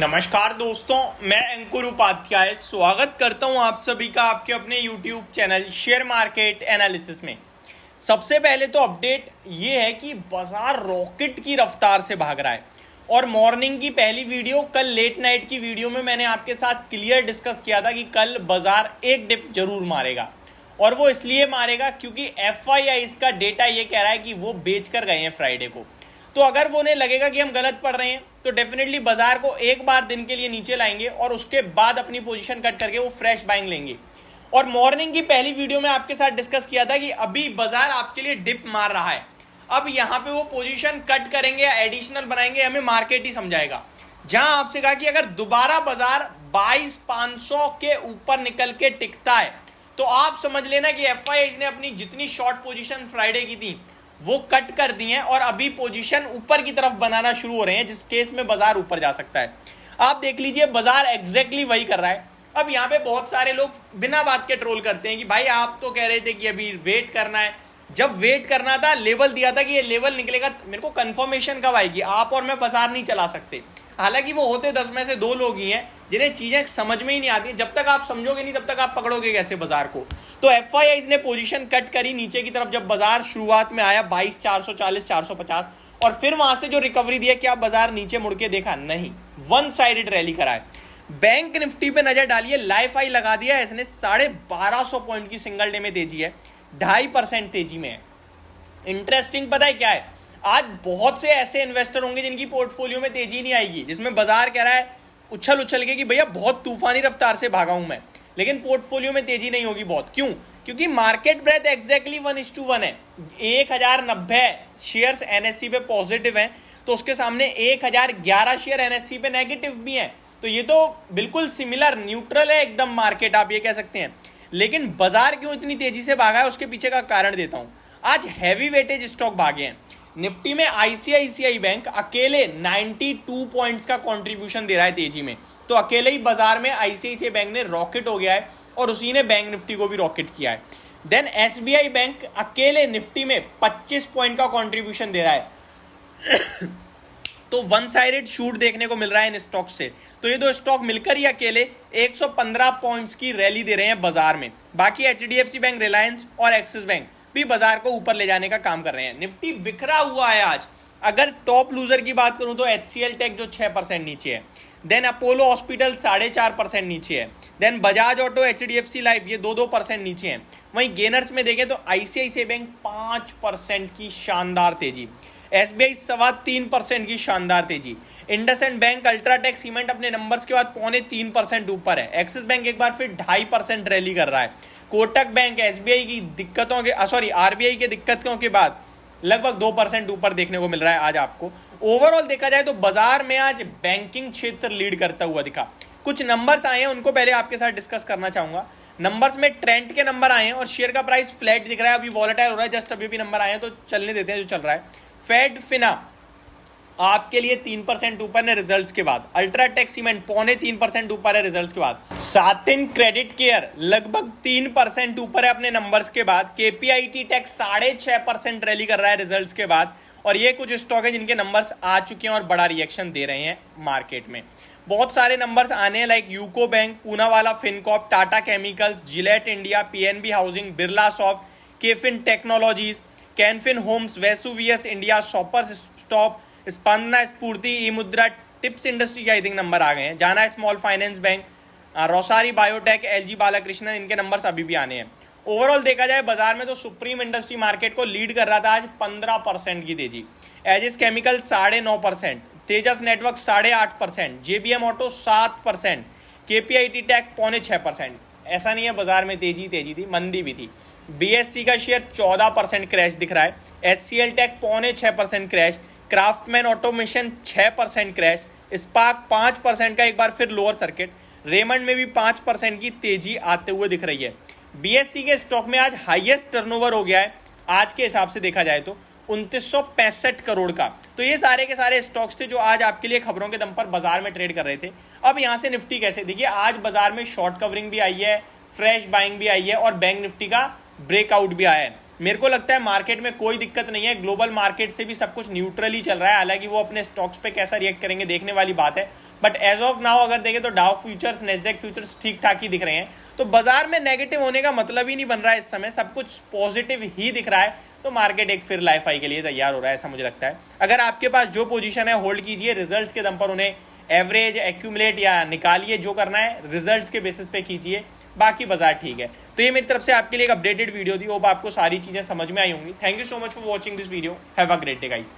नमस्कार दोस्तों, मैं अंकुर उपाध्याय स्वागत करता हूं आप सभी का आपके अपने YouTube channel share market analysis में। सबसे पहले तो अपडेट ये है कि बाजार रॉकेट की रफ्तार से भाग रहा है और मॉर्निंग की पहली वीडियो, कल लेट नाइट की वीडियो में मैंने आपके साथ क्लियर डिस्कस किया था कि कल बाजार एक डिप जरूर मारेगा और वो इसलिए मारेगा क्योंकि FIIs का डेटा ये कह रहा है कि वो बेच कर गए हैं फ्राइडे को। तो अगर वो उन्हें लगेगा कि हम गलत पढ़ रहे हैं तो डेफिनेटली बाजार को एक बार दिन के लिए नीचे लाएंगे और उसके बाद अपनी पोजीशन कट करके वो फ्रेश बाइंग लेंगे। और मॉर्निंग की पहली वीडियो में आपके साथ डिस्कस किया था कि अभी बाजार आपके लिए डिप मार रहा है, अब यहाँ पे वो पोजीशन कट करेंगे या एडिशनल बनाएंगे हमें मार्केट ही समझाएगा। जहां आपसे कहा कि अगर दोबारा बाजार 22,500 के ऊपर निकल के टिकता है तो आप समझ लेना कि FIIs ने अपनी जितनी शॉर्ट पोजीशन फ्राइडे की थी वो कट कर दी हैं और अभी पोजीशन ऊपर की तरफ बनाना शुरू हो रहे हैं, जिस केस में बाजार ऊपर जा सकता है। आप देख लीजिए बाजार एग्जैक्टली वही कर रहा है। अब यहाँ पे बहुत सारे लोग बिना बात के ट्रोल करते हैं कि भाई आप तो कह रहे थे कि अभी वेट करना है। जब वेट करना था, लेवल दिया था कि ये लेवल निकलेगा, मेरे को कंफर्मेशन कब आएगी? आप और मैं बाजार नहीं चला सकते। हालांकि वो होते 10 में से 2 लोग ही हैं जिन्हें चीजें समझ में ही नहीं आती। जब तक आप समझोगे नहीं तब तक आप पकड़ोगे कैसे बाजार को? तो FIIs ने पोजीशन कट करी नीचे की तरफ जब बाजार शुरुआत में आया 22,440 450 और फिर वहां से जो रिकवरी दी है, क्या बाजार नीचे मुड़ के देखा? नहीं, वन साइडेड रैली करा है। बैंक निफ्टी पे नजर डालिए, लाइफ हाई लगा दिया है इसने, 1250 पॉइंट की सिंगल डे में तेजी है, 2.5% तेजी में है। इंटरेस्टिंग पता है क्या है? आज बहुत से ऐसे इन्वेस्टर होंगे जिनकी पोर्टफोलियो में तेजी नहीं आएगी, जिसमें बाजार कह रहा है उछल के कि भैया बहुत तूफानी रफ्तार से भागा हूं मैं, लेकिन पोर्टफोलियो में तेजी नहीं होगी बहुत। क्यों? क्योंकि मार्केट ब्रेथ एग्जैक्टली 1:1 है। 1090 शेयर्स NSE पे पॉजिटिव हैं तो उसके सामने 1011 शेयर NSE पे नेगेटिव भी हैं। तो ये तो बिल्कुल सिमिलर, न्यूट्रल है एकदम मार्केट, आप ये कह सकते हैं। लेकिन बाजार क्यों इतनी तेजी से भागा है उसके पीछे का कारण देता हूं। आज हैवी वेटेज स्टॉक भागे हैं। निफ्टी में ICICI बैंक अकेले 92 पॉइंट्स का कंट्रीब्यूशन दे रहा है तेजी में। तो अकेले ही बाजार में ICICI बैंक ने रॉकेट हो गया है और उसी ने बैंक निफ्टी को भी रॉकेट किया है। देन SBI बैंक अकेले निफ्टी में 25 पॉइंट का कंट्रीब्यूशन दे रहा है। तो वन साइडेड शूट देखने को मिल रहा है इन स्टॉक से। तो ये 2 स्टॉक मिलकर ही अकेले 115 पॉइंट्स की रैली दे रहे हैं बाजार में। बाकी HDFC बैंक, रिलायंस और एक्सिस बैंक भी बाजार को ऊपर ले जाने का काम कर रहे हैं। निफ्टी बिखरा हुआ है आज। अगर टॉप लूजर की बात करूं तो HCL टेक जो 6% नीचे है, देन अपोलो हॉस्पिटल 4.5% नीचे है, then Bajaj Auto, HDFC Life ये 2% नीचे हैं। वहीं गेनर्स में देखें तो ICICI बैंक 5% की शानदार तेजी, SBI 3.25% की शानदार तेजी, इंडसइंड बैंक, अल्ट्राटेक सीमेंट अपने नंबर्स के बाद 3.25% ऊपर है, एक्सिस बैंक एक बार फिर 2.5% रैली कर रहा है, कोटक बैंक SBI की दिक्कतों के RBI के दिक्कतों के बाद लगभग 2% ऊपर देखने को मिल रहा है आज आपको। ओवरऑल देखा जाए तो बाजार में आज बैंकिंग क्षेत्र लीड करता हुआ दिखा। कुछ नंबर्स आए हैं, उनको पहले आपके साथ डिस्कस करना चाहूंगा। नंबर्स में ट्रेंड के नंबर आए हैं और शेयर का प्राइस फ्लैट दिख रहा है, अभी वॉलेटाइल हो रहा है। जस्ट अभी भी नंबर आए हैं तो चलने देते हैं जो चल रहा है। फेड फिना आपके लिए 3% ऊपर है रिजल्ट्स के बाद, अल्ट्राटेक सीमेंट 3.25% ऊपर है रिजल्ट्स के बाद, सातिन क्रेडिट केयर लगभग 3% ऊपर है अपने नंबर्स के बाद, KPIT टेक 6.5% रैली कर रहा है रिजल्ट्स के बाद। और ये कुछ स्टॉक है जिनके नंबर्स आ चुके हैं और बड़ा रिएक्शन दे रहे हैं मार्केट में। बहुत सारे नंबर्स आने हैं like UCO bank, Poonawalla Fincorp, Tata chemicals, Gillette India, PNB housing, Birla soft, KFin technologies, Canfin homes, Vesuvius India, shoppers stop, Spandana Sphoorty, e मुद्रा, टिप्स इंडस्ट्री के आई थिंक नंबर आ गए हैं, जाना small finance bank, Rossari biotech, LG Balakrishnan, इनके नंबर्स अभी भी आने हैं। ओवरऑल देखा जाए बाजार में तो सुप्रीम इंडस्ट्री मार्केट को लीड कर रहा था आज 15% की तेजी, Aegis chemical 9.5%, Tejas network 8.5%, JBM auto 7%, KPIT tech 5.6%। ऐसा नहीं है बाजार में तेजी थी, मंदी भी थी। BSC का शेयर 14% क्रैश दिख रहा है, HCL Tech 5.6% crash, Craftsman Automation 6% crash, Spark 5% का एक बार फिर लोअर सर्किट, रेमंड में भी 5% की तेजी आते हुए दिख रही है। BSC के स्टॉक में आज हाईएस्ट टर्नओवर हो गया है आज के हिसाब से देखा जाए तो 2965 करोड़ का। तो ये सारे के सारे स्टॉक्स थे जो आज आपके लिए खबरों के दम पर बाजार में ट्रेड कर रहे थे। अब यहाँ से निफ्टी कैसे, देखिए आज बाजार में शॉर्ट कवरिंग भी आई है, फ्रेश बाइंग भी आई है और बैंक निफ्टी का ब्रेकआउट भी आया है। मेरे को लगता है मार्केट में कोई दिक्कत नहीं है, ग्लोबल मार्केट से भी सब कुछ न्यूट्रली चल रहा है। हालांकि वो अपने स्टॉक्स पे कैसा रिएक्ट करेंगे देखने वाली बात है। बट एज ऑफ नाउ अगर देखें तो डाउ फ्यूचर्स, नेस्डैक फ्यूचर्स ठीक ठाक ही दिख रहे हैं। तो बाजार में नेगेटिव होने का मतलब ही नहीं बन रहा है, इस समय सब कुछ पॉजिटिव ही दिख रहा है। तो मार्केट एक फिर लाइफ हाई के लिए तैयार हो रहा है, ऐसा मुझे लगता है। अगर आपके पास जो पोजीशन है होल्ड कीजिए, रिजल्ट्स के दम पर उन्हें एवरेज, एक्यूमुलेट या निकालिए, जो करना है रिजल्ट्स के बेसिस पे कीजिए, बाकी बाजार ठीक है। तो ये मेरी तरफ से आपके लिए एक अपडेटेड वीडियो थी, होप आपको सारी चीज़ें समझ में आई होंगी। Thank you so much for watching this video, have a great day guys.